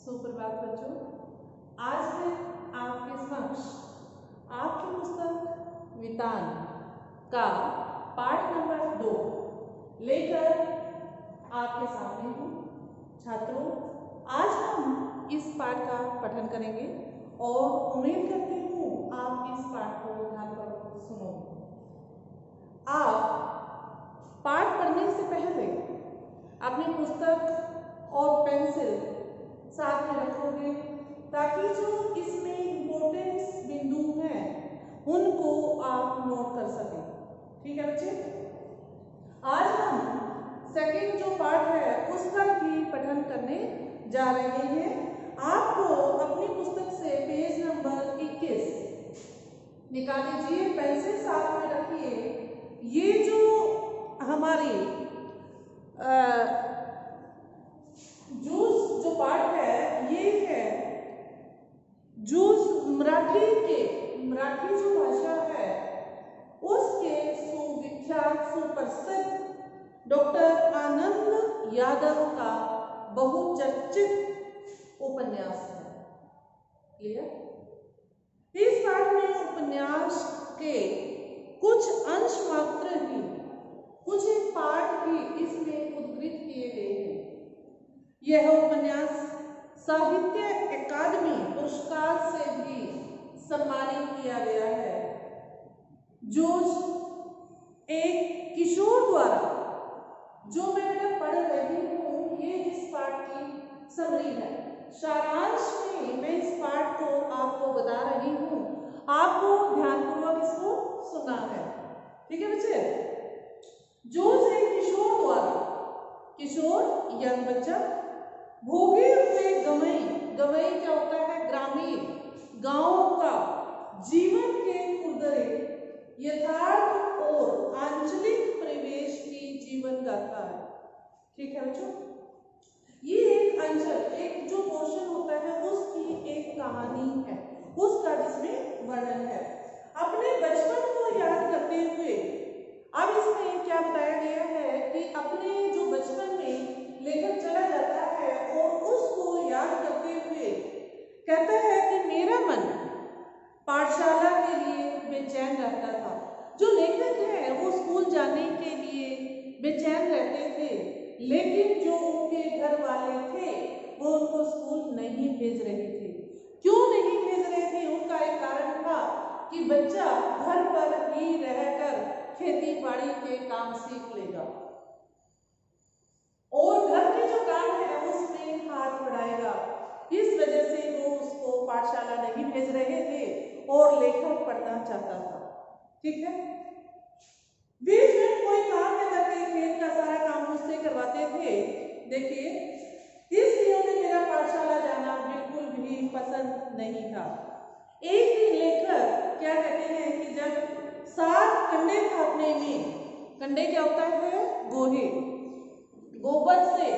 सुप्रभात बच्चों, आज मैं आपके समक्ष आपकी पुस्तक वितान का पाठ नंबर 2 लेकर आपके सामने हूँ। छात्रों, आज हम इस पाठ का पठन करेंगे और उम्मीद करती हूँ आप इस पाठ को ध्यानपूर्वक सुनोगे। आप पाठ पढ़ने से पहले अपनी पुस्तक और पेंसिल साथ में रखोगे ताकि जो इसमें इम्पोर्टेंस बिंदु हैं उनको आप नोट कर सकें। ठीक है बच्चे, आज हम सेकंड जो पार्ट है उसका भी पठन करने जा रहे हैं। आपको अपनी पुस्तक से पेज नंबर 21 निकाल लीजिए, पेंसिल साथ में रखिए। ये जो हमारी जो पाठ है ये है मराठी जो भाषा है उसके सुविख्यात सुप्रसिद्ध डॉक्टर आनंद यादव का बहुचर्चित उपन्यास है। क्लियर? इस पाठ में उपन्यास के कुछ अंश मात्र ही, कुछ पाठ ही इसमें उद्धृत किए गए हैं। यह उपन्यास साहित्य अकादमी पुरस्कार से भी सम्मानित किया गया है। जो एक किशोर द्वारा जो मैं पढ़ रही हूँ, ये इस पाठ की समरी है। सारांश में मैं इस पाठ को आपको बता रही हूँ, आपको ध्यानपूर्वक इसको सुनना है। ठीक है बच्चे? जो एक किशोर द्वारा, किशोर यंग बच्चा, भोगे हुए गवई क्या होता है? ग्रामीण गांव का जीवन के खुरदरे यथार्थ और आंचलिक परिवेश की जीवन गाथा है। ठीक है बच्चों, ये एक अंचल, एक जो पोर्शन होता है उसकी एक कहानी है, उसका जिसमें वर्णन है। अपने बचपन को याद करते हुए अब इसमें क्या बताया गया है कि अपने जो बचपन में लेकर चला जाता है और उसको याद करते हुए कहता है कि मेरा मन पाठशाला के लिए बेचैन रहता था। जो लेखक है वो स्कूल जाने के लिए बेचैन रहते थे, लेकिन जो उनके घर वाले थे वो उनको स्कूल नहीं भेज रहे थे। क्यों नहीं भेज रहे थे? उनका एक कारण था कि बच्चा घर पर ही रहकर खेती बाड़ी के काम सीख लेगा और घर के जो काम है उसमें हाथ बढ़ाएगा। इस वजह से वो उसको पाठशाला नहीं भेज रहे थे और लेखक पढ़ना चाहता था। ठीक है? बीच में कोई काम न करके खेत का सारा काम मुझसे करवाते थे। देखिए, इसलिए उन्हें मेरा पाठशाला जाना बिल्कुल भी पसंद नहीं था। एक दिन लेखक क्या कहते हैं कि जब 7 कंडे थापने में, कंडे क्या होता है? गोहे, गोबर से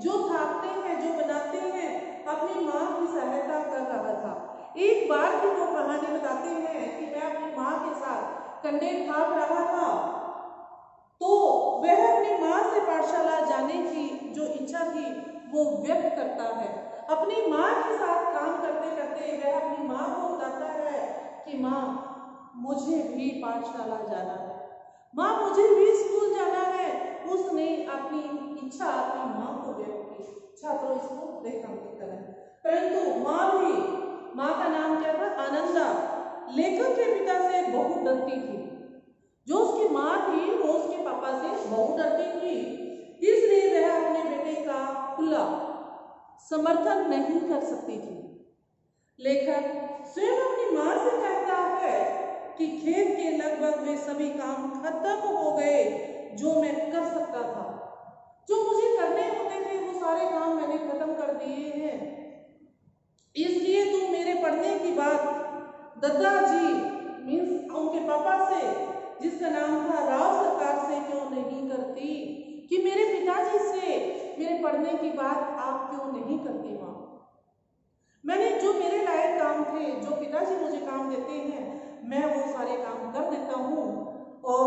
जो थापते हैं, जो बनाते हैं, अपनी माँ की सहायता कर रहा था। एक बार की वो कहानी बताते हैं कि मैं अपनी माँ के साथ कंडे थाप रहा था, तो वह अपनी माँ से पाठशाला जाने की जो इच्छा थी वो व्यक्त करता है। अपनी माँ के साथ काम करते करते वह अपनी माँ को बताता है कि माँ, मुझे भी पाठशाला जाना है, माँ मुझे भी स्कूल जाना है। उसने अपनी इच्छा अपनी माँ को व्यक्त की। छात्रों, इसको रेखांकित करना है। परंतु माँ भी, माँ का नाम क्या था? आनंदा, लेखक के पिता से बहुत डरती थी। जो उसकी माँ थी वो उसके पापा से बहुत डरती थी, इसलिए वह अपने बेटे का खुला समर्थन नहीं कर सकती थी। लेखक स्वयं अपनी माँ से कहता है कि खेत के लगभग वे सभी काम खत्म हो गए जो मैं कर सकता था। जो मुझे करने होते थे वो सारे काम मैंने खत्म कर दिए हैं, इसलिए तुम मेरे पढ़ने की बात दादाजी मीन्स उनके पापा से, जिसका नाम था राव सरकार से, क्यों नहीं करती? कि मेरे पिताजी से मेरे पढ़ने की बात आप क्यों नहीं करती माँ? मैंने जो मेरे लायक काम थे, जो पिताजी मुझे काम देते हैं, मैं वो सारे काम कर देता हूँ और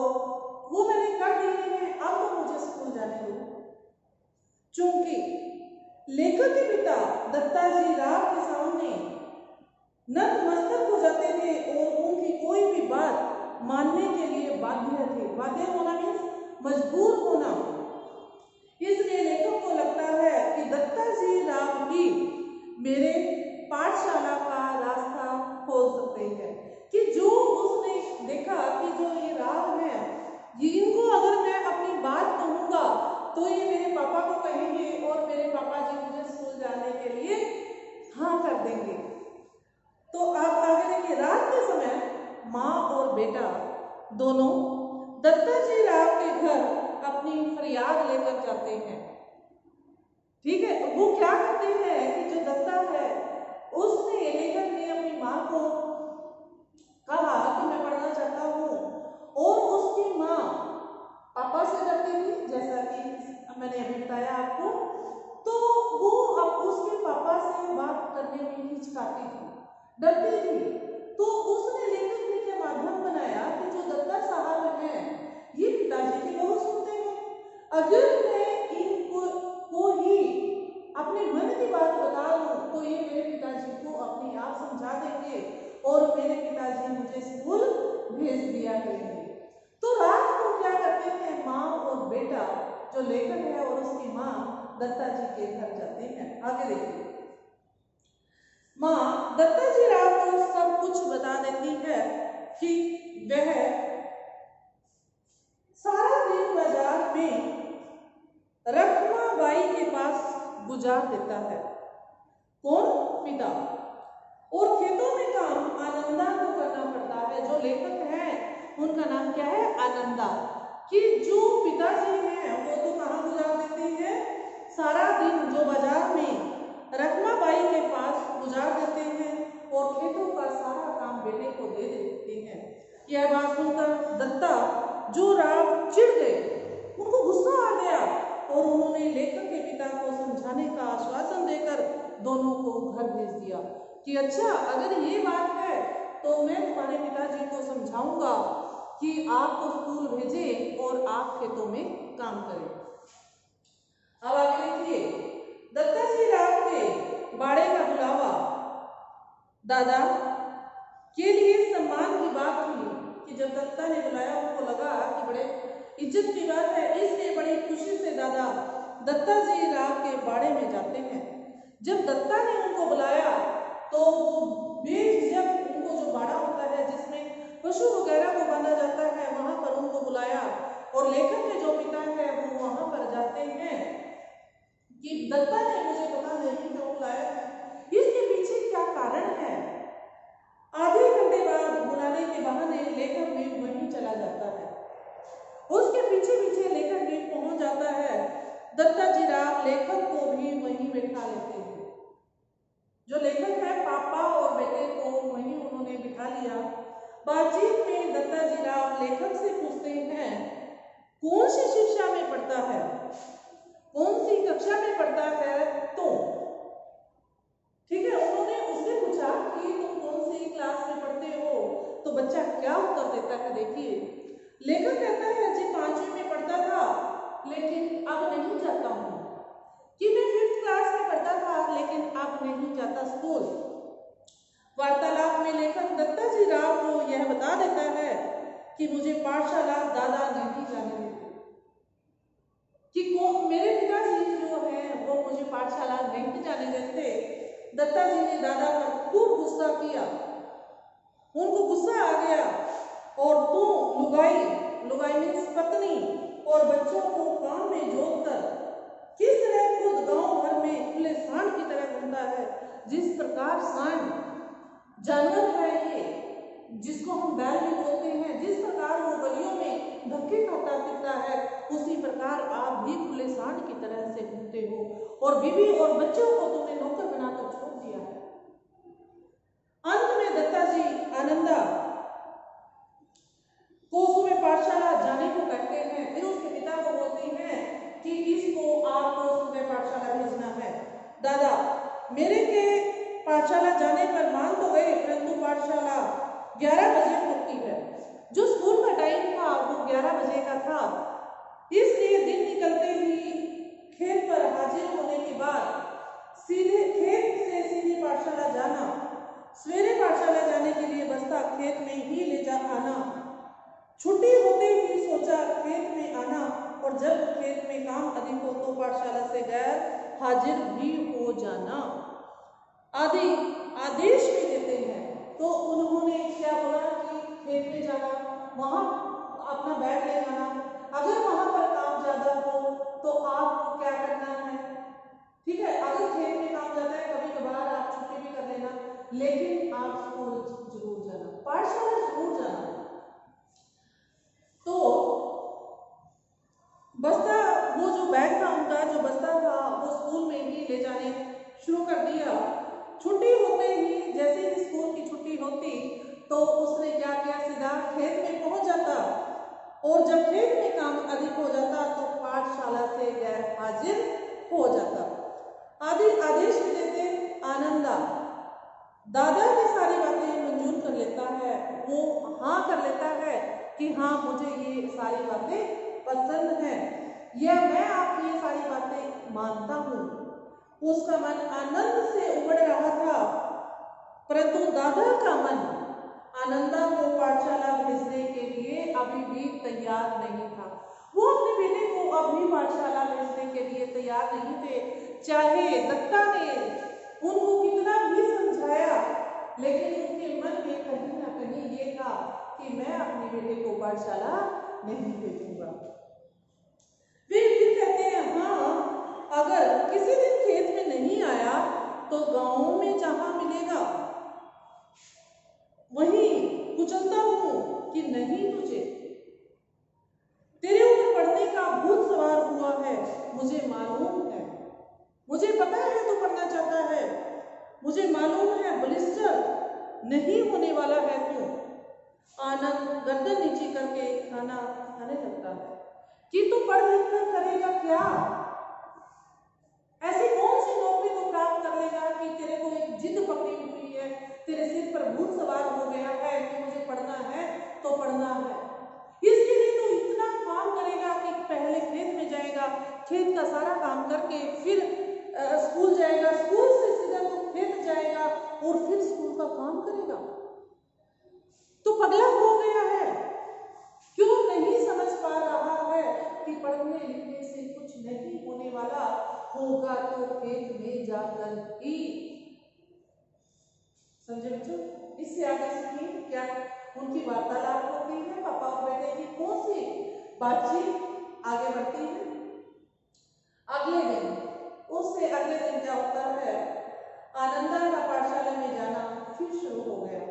वो मैंने कर दिए हैं। अब तो मुझे स्कूल जाने दो। चूंकि लेखक के पिता दत्ताजी राव के सामने नतमस्तक हो जाते थे और उनकी कोई भी बात मानने के लिए बाध्य थे। बाध्य होना मीन्स मजबूर होना। इसलिए लेखक को लगता है कि दत्ताजी राव ही मेरे पाठशाला का रास्ता खोल सकते हैं, कि जो उसने देखा कि जो ये राव है, इनको अगर मैं अपनी बात कहूँगा तो ये मेरे पापा को कहेंगे और मेरे पापा जी मुझे स्कूल जाने के लिए हाँ कर देंगे। तो आप आगे देखिए, रात के समय माँ और बेटा दोनों दत्ताजी राव के घर अपनी फरियाद लेकर जाते हैं। ठीक है, वो क्या करते हैं कि जो दत्ता है उसने, लेखक ने अपनी माँ को कहा कि मैं पढ़ना चाहता हूँ, और उसकी माँ पापा से डरती थी, जैसा कि मैंने अभी बताया आपको। तो वो अब उसके पापा से बात करने में हिचकाती थी, डरती थी। तो उसने, लेखक ने क्या माध्यम बनाया कि जो दत्ता साहब हैं ये पिताजी की बहुत सुनते हैं, अगर मैं इनको ही अपने मन की बात बता दूं तो ये मेरे पिताजी को अपने आप समझा देंगे और मेरे पिताजी मुझे स्कूल भेज दिया करेंगे। तो रात को क्या करते हैं, माँ और बेटा, जो लेखक है और उसकी माँ दत्ताजी के घर जाते हैं। आगे देखिए, माँ दत्ताजी राव को सब कुछ बता देती है कि वह सारा दिन बाजार में रखमाबाई के पास गुजार देता है। कौन? पिता। और खेतों में काम आनंदा को करना पड़ता है। जो लेखक हैं उनका नाम क्या है? आनंदा। कि जो पिताजी हैं वो तो कहाँ गुजार देते हैं? सारा दिन जो बाजार में रखमाबाई के पास गुजार देते हैं और खेतों का सारा काम बेटे को दे देते हैं। यह बात सुनकर दत्ता जो राव चिढ़ गए, उनको गुस्सा आ गया और उन्होंने लेखक के पिता को समझाने का आश्वासन देकर दोनों को घर भेज दिया कि अच्छा, अगर ये बात है तो मैं तुम्हारे पिताजी को समझाऊंगा कि आपको स्कूल भेजें और आप खेतों में काम करें। अब आगे देखिए, दत्ताजी राव के बाड़े का बुलावा दादा के लिए सम्मान की बात हुई कि जब दत्ता ने बुलाया उनको लगा कि बड़े इज्जत की बात है, इसलिए बड़ी खुशी से दादा दत्ताजी राव के बाड़े में जाते हैं। जब दत्ता ने उनको बुलाया तो वो बेझिझक उनको जो बाड़ा होता है जिसमें पशु वगैरह को बांधा जाता है, वहां पर उनको बुलाया और लेखक के जो पिता है वो वहां पर जाते हैं कि दत्ता ने मुझे पता नहीं क्यों बुलाया है, इसके पीछे क्या कारण है। आधे घंटे बाद बुलाने के बहाने लेखक भी वहीं चला जाता है। उसके पीछे पीछे लेखक भी पहुंच जाता है। दत्ताजी राव लेखक को भी वहीं बैठा लेते हैं। जो लेखक है, पापा और बेटे को वहीं उन्होंने बिठा लिया। बातचीत में दत्ताजी राव लेखक से पूछते हैं कौन सी शिक्षा में पढ़ता है, कौन सी कक्षा में पढ़ता है। तो ठीक है, उन्होंने उससे पूछा कि तुम कौन सी क्लास में पढ़ते हो, तो बच्चा क्या उत्तर देता है। देखिए, लेखक कहता है जी 5वीं में पढ़ता था लेकिन अब नहीं जाता हूँ, कि मैं 5th क्लास में पढ़ता था लेकिन अब नहीं जाता स्कूल। वार्तालाप में लेखक दत्ताजी राव को यह बता देता है कि मुझे पाठशाला दादा नहीं जाने देते, कि मेरे पिताजी जो हैं वो मुझे पाठशाला नहीं जाने देते। दत्ताजी ने दादा पर खूब गुस्सा किया, उनको गुस्सा आ गया और तू लुगाई, लुगाई मीन्स पत्नी और बच्चों को काम में जोतकर किस तरह खुद गांव भर में खुले सांड की तरह घूमता है। जिस प्रकार सांड जानवर है ये, जिसको हम बैल भी बोलते हैं, जिस प्रकार वो गलियों में धक्के खाता फिरता है, उसी प्रकार आप भी खुले सांड की तरह से घूमते हो और बीवी और बच्चों को तुमने नौकर बनाकर छोड़ दिया है। अंत में दत्ताजी आनंदा को सुबह पाठशाला जाने को कहते हैं। फिर उसके पिता को बोलते हैं कि इसको आपको सुबह पाठशाला भेजना है। दादा मेरे के पाठशाला जाने पर मान तो गए, परंतु पाठशाला 11 बजे होती है। जो स्कूल का टाइम था वो 11 बजे का था, इसलिए दिन निकलते ही खेत पर हाजिर होने के बाद सीधे खेत से सीधे पाठशाला जाना, सवेरे पाठशाला जाने के लिए बस्ता खेत में ही ले जा आना, छुट्टी होते ही सोचा खेत में आना, और जब खेत में काम अधिक हो तो पाठशाला से गैर हाजिर भी हो जाना आदि आदेश भी देते हैं। तो उन्होंने क्या बोला कि खेत में जाना, वहां अपना बैग ले जाना, अगर वहां पर काम ज्यादा हो तो आपको क्या करना है, ठीक है, अगर खेत में काम ज्यादा है कभी कभार आप छुट्टी भी कर लेना, लेकिन आप स्कूल जरूर जाना, पाठशाला जरूर जाना। तो बस्ता, वो जो बैग था उनका, जो बस्ता था वो स्कूल में ही ले जाने शुरू कर दिया। छुट्टी होते ही, जैसे ही स्कूल की छुट्टी होती तो उसने क्या किया, सीधा खेत में पहुंच जाता, और जब खेत में काम अधिक हो जाता तो पाठशाला से गैर हाजिर हो जाता। आदि आदेश भी देते। आनंदा दादा की सारी बातें मंजूर कर लेता है, वो हाँ कर लेता है कि हाँ मुझे ये सारी बातें पसंद है, या मैं आपकी ये सारी बातें मानता हूँ। उसका मन आनंद से उमड़ रहा था, परंतु दादा का मन आनंदा को पाठशाला भेजने के लिए अभी भी तैयार नहीं था। वो अपने बेटे को अभी पाठशाला भेजने के लिए तैयार नहीं थे, चाहे दत्ता ने उनको कितना भी समझाया, लेकिन उनके मन में कहीं ना कहीं ये था कि मैं अपने बेटे को पाठशाला नहीं भेजूंगा। वे फिर कहते हैं, हाँ अगर किसी दिन खेत में नहीं आया तो गांव में जहां मिलेगा वहीं कुचलता हूं कि नहीं तुझे, तेरे ऊपर पढ़ने का भूत सवार हुआ है, मुझे मालूम है, मुझे पता है तू पढ़ना चाहता है, मुझे मालूम है बलिस्टर नहीं होने वाला है तू। आनंद गर्दन नीचे करके खाना खाने लगता है कि तू पढ़ लिख कर करेगा क्या, ऐसी कौन सी नौकरी तू प्राप्त कर लेगा कि तेरे को एक जिद पकड़ी हुई है, तेरे सिर पर भूत सवार हो गया है कि मुझे पढ़ना है तो पढ़ना है। इसके लिए तो इतना काम करेगा कि पहले खेत में जाएगा, खेत का सारा काम करके फिर स्कूल जाएगा, स्कूल से सीधा तो खेत जाएगा और फिर स्कूल का काम करेगा। तो पगला हो गया है, क्यों नहीं समझ पा रहा है कि पढ़ने लिखने से कुछ नहीं होने वाला, होगा तो खेत में जाकर ही। समझे बच्चों? इससे आगे सुनिए क्या उनकी वार्तालाप होती है, पापा और बेटे की कौन सी बातचीत आगे बढ़ती है। अगले दिन, उससे अगले दिन क्या होता है, आनंदा का पाठशाला में जाना फिर शुरू हो गया।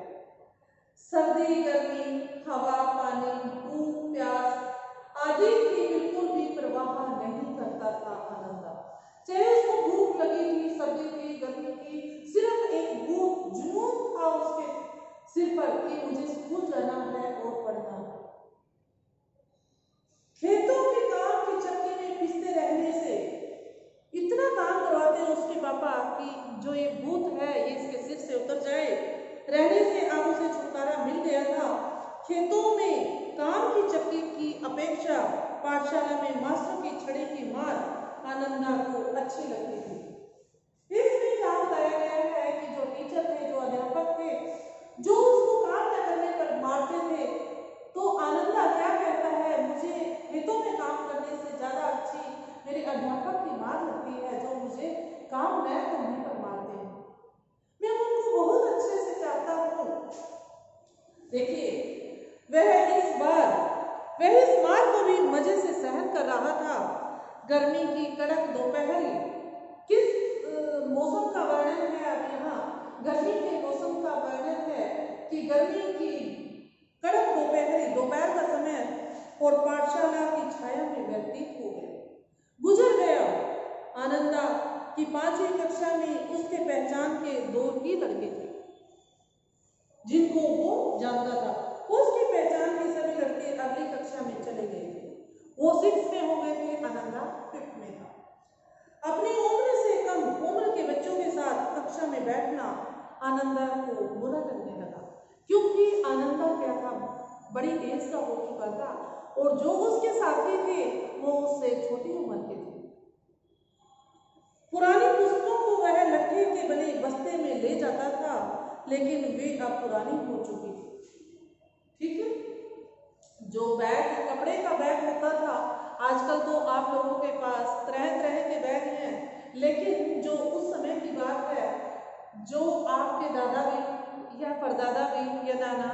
सर्दी गर्मी, हवा पानी, भूख प्यास आदि की बिल्कुल भी परवाह नहीं करता था आनंदा। चाहे उसको भूख लगी थी, सर्दी थी, गर्मी थी, सिर्फ एक भूख जुनून था उसके सिर पर कि मुझे स्कूल जाना है और पढ़ना है। खेतों के काम की चक्की में पिसते रहने से इतना काम करवाते हैं उसके पापा कि जो ये भूत है ये इसके सिर से उतर जाए, रहने से अब उसे छुटकारा मिल गया था। खेतों में काम की चक्की की अपेक्षा पाठशाला में मास्टर की छड़ी की मार आनंदा को अच्छी लगती थी। इसमें क्या बताया गया है कि जो टीचर थे, जो अध्यापक थे, जो उसको काम न करने पर मारते थे, तो आनंदा क्या कहता है, मुझे खेतों में काम करने से ज्यादा अच्छी मेरे अध्यापक की मार लगती है, जो मुझे काम न करने पर मारते हैं। मैं उनको बहुत अच्छे से चाहता हूँ। देखिए, वह इस मार को भी मजे से सहन कर रहा था। गर्मी की कड़क दोपहर, किस मौसम का वर्णन है अब यहाँ, गर्मी के मौसम का वर्णन है कि गर्मी की कड़क दोपहर का समय और पाठशाला की छाया में व्यतीत हो गया, गुजर गया। आनंदा कि 5वीं कक्षा में उसके पहचान के 2 ही लड़के थे जिनको वो जानता था। उसकी पहचान के सभी लड़के अगली कक्षा में चले गए थे। वो 6 में हो गए थे, आनंदा 5th में था। अपनी उम्र से कम उम्र के बच्चों के साथ कक्षा में बैठना आनंदा को बुरा लगने लगा, क्योंकि आनंदा क्या था, बड़ी एज का हो चुका था और जो उसके साथी थे वो उससे छोटी उम्र के थे। पुरानी पुस्तकों को वह लेकिन वे अब पुरानी हो चुकी थी। ठीक है, जो बैग कपड़े का बैग होता था, आजकल तो आप लोगों के पास तरह तरह के बैग हैं, लेकिन जो उस समय की बात है, जो आपके दादा भी या परदादा भी या नाना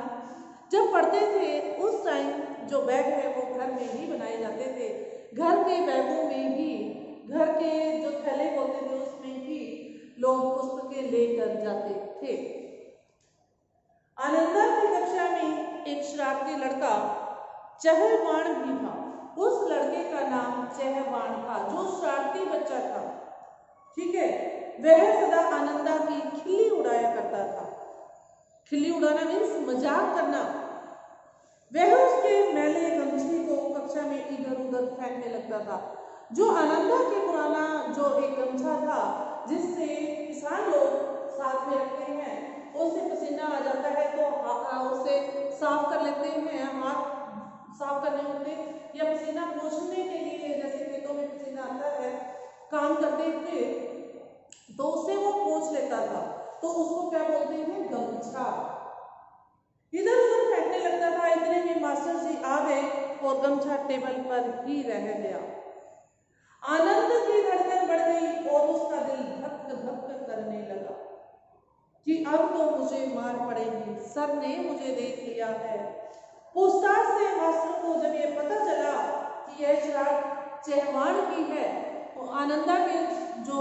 जब पढ़ते थे, उस टाइम जो बैग है वो घर में ही बनाए जाते थे। घर के बैगों में ही, घर के जो थैले होते थे उसमें ही लोग पुस्तकें लेकर जाते थे। आनंदा की कक्षा में एक शरारती लड़का चहलवाण भी था। उस लड़के का नाम चहलवाण था, जो शरारती बच्चा था। ठीक है, वह सदा आनंदा की खिल्ली उड़ाया करता था। खिल्ली उड़ाना मीन्स मजाक करना। वह उसके मैले गमछे को कक्षा में इधर उधर फेंकने लगता था। जो आनंदा के पुराना जो एक गमछा था, जिससे किसान लोग साथ में रखते हैं, उससे पसीना आ जाता है तो उसे साफ कर लेते हैं, हाथ साफ करने होते, या पसीना पोंछने के लिए, जैसे खेतों में पसीना आता है काम करते थे, तो उसे वो पोंछ लेता था, तो उसको क्या बोलते हैं, गमछा। इधर उधर फेंकने लगता था। इतने में मास्टर जी आ गए और गमछा टेबल पर ही रह गया। आनंद की धड़कन बढ़ गई और उसका दिल धक धक करने लगा कि अब तो मुझे मार पड़ेगी, सर ने मुझे देख लिया है। पूछताछ से मास्टर को जब ये पता चला कि यह शरारत चहलवाण की है, तो आनंदा के जो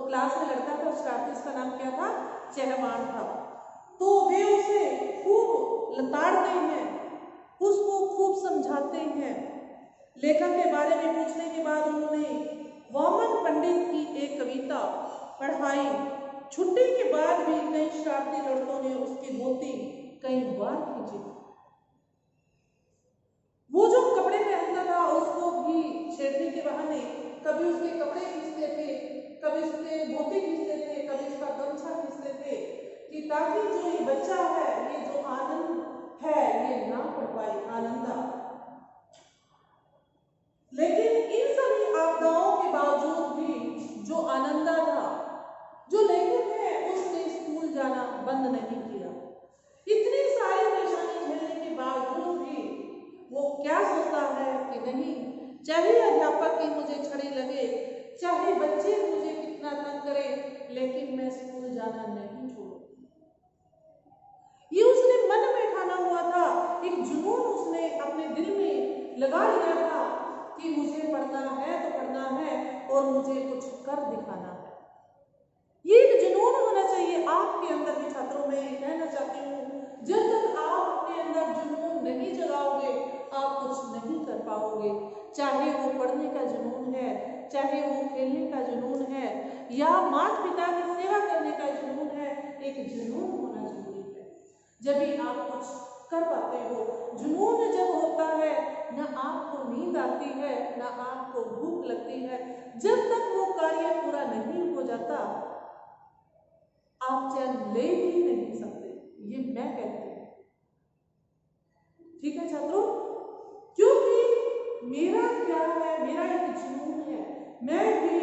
क्लास में लड़का था शरारती, उसका नाम क्या था, चहलवाण था, तो वे उसे खूब लताड़ते हैं, उसको खूब समझाते हैं। लेखक के बारे में पूछने के बाद उन्होंने वामन पंडित की एक कविता पढ़ाई। छुट्टी के बाद भी कई शरारती लड़कों ने उसकी धोती कई बार खींची। वो जो कपड़े पहनता था उसको भी छेड़ने के बहाने कभी उसके कपड़े खींचते थे, कभी उसके धोती खींचते थे, कभी उसका गमछा खींचते थे, कि ताकि जो ये बच्चा है, ये जो आनंद है, ये ना पढ़ पाए, आनंदा। लेकिन इन सभी आपदाओं के बावजूद भी जो आनंदा था, जो लेखक है, उसने स्कूल जाना बंद नहीं किया। इतनी सारी परेशानी झेलने के बावजूद भी वो क्या सोचता है कि नहीं, चाहे अध्यापक की मुझे छड़ी लगे, चाहे बच्चे मुझे कितना तंग करे, लेकिन मैं स्कूल जाना नहीं छोड़ूंगा। ये उसने मन में ठाना हुआ था, एक जुनून उसने अपने दिल में लगा लिया था कि मुझे पढ़ना है तो पढ़ना है और मुझे कुछ कर दिखाना है। ये एक जुनून होना चाहिए आपके अंदर भी। छात्रों में ये कहना चाहती हूँ, जब तक आप अपने अंदर जुनून नहीं जगाओगे, आप कुछ नहीं कर पाओगे। चाहे वो पढ़ने का जुनून है, चाहे वो खेलने का जुनून है, या माता पिता की सेवा करने का जुनून है, एक जुनून होना जरूरी है। जब भी आप कुछ कर पाते हो। जुनून जब होता है, ना आपको नींद आती है, ना आपको भूख लगती है, जब तक वो कार्य पूरा नहीं हो जाता, आप चैन ले ही नहीं सकते। ये मैं कहती हूँ। ठीक है छात्रों, क्योंकि मेरा क्या है, मेरा एक जुनून है, मैं भी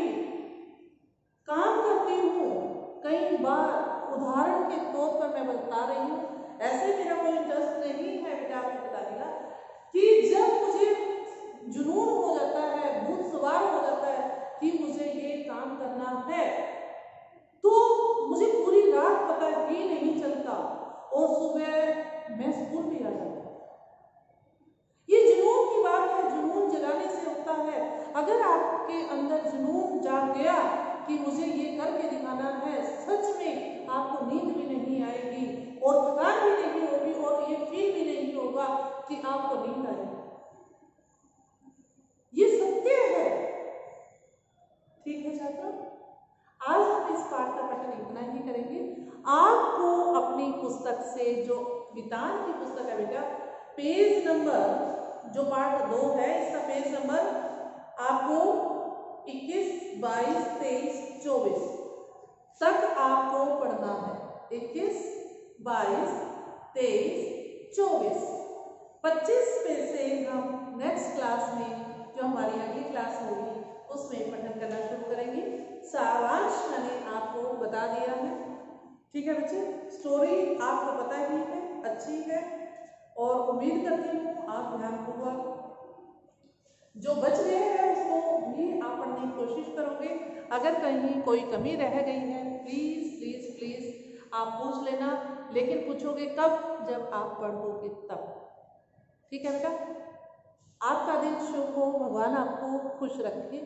काम करती हूँ। कई बार उदाहरण के तौर पर मैं बता रही हूँ, ऐसे मेरा कोई इंटरेस्ट नहीं है बेटा आपको बताने का, कि जब मुझे जुनून हो जाता है, भूत सवार हो जाता है कि मुझे ये काम करना है, तो मुझे पूरी रात पता ही नहीं चलता और सुबह मैं स्कूल भी आ जाती हूँ। ये जुनून की बात है, जुनून जगाने से होता है। अगर आपके अंदर जुनून जाग गया कि मुझे ये करके दिखाना है, सच में आपको नींद भी नहीं आएगी और थकान भी नहीं होगी और ये फील भी नहीं होगा कि आपको नींद आएगी। ये सत्य है। ठीक है छात्रों, आज हम इस पाठ का पठन इतना ही करेंगे। आपको अपनी पुस्तक से, जो वितान की पुस्तक है बेटा, पेज नंबर जो पाठ 2 है, इसका पेज नंबर आपको 21, 22, 23, 24 तक आपको पढ़ना है। 21, 22, 23, 24, 25 पे से हम नेक्स्ट क्लास में, जो हमारी अगली क्लास होगी, उसमें पठन करना शुरू करेंगे। सारांश मैंने आपको बता दिया है। ठीक है बच्चे, स्टोरी आपको पता ही है, अच्छी है और उम्मीद करती हूँ आप ध्यानपूर्वक जो बच रहे हैं उसको भी आप पढ़ने की कोशिश करोगे। अगर कहीं कोई कमी रह गई है प्लीज़ प्लीज़ प्लीज़ आप पूछ लेना, लेकिन पूछोगे कब, जब आप पढ़ोगे तब। ठीक है बेटा, आपका दिन शुभ हो, भगवान आपको खुश रखे।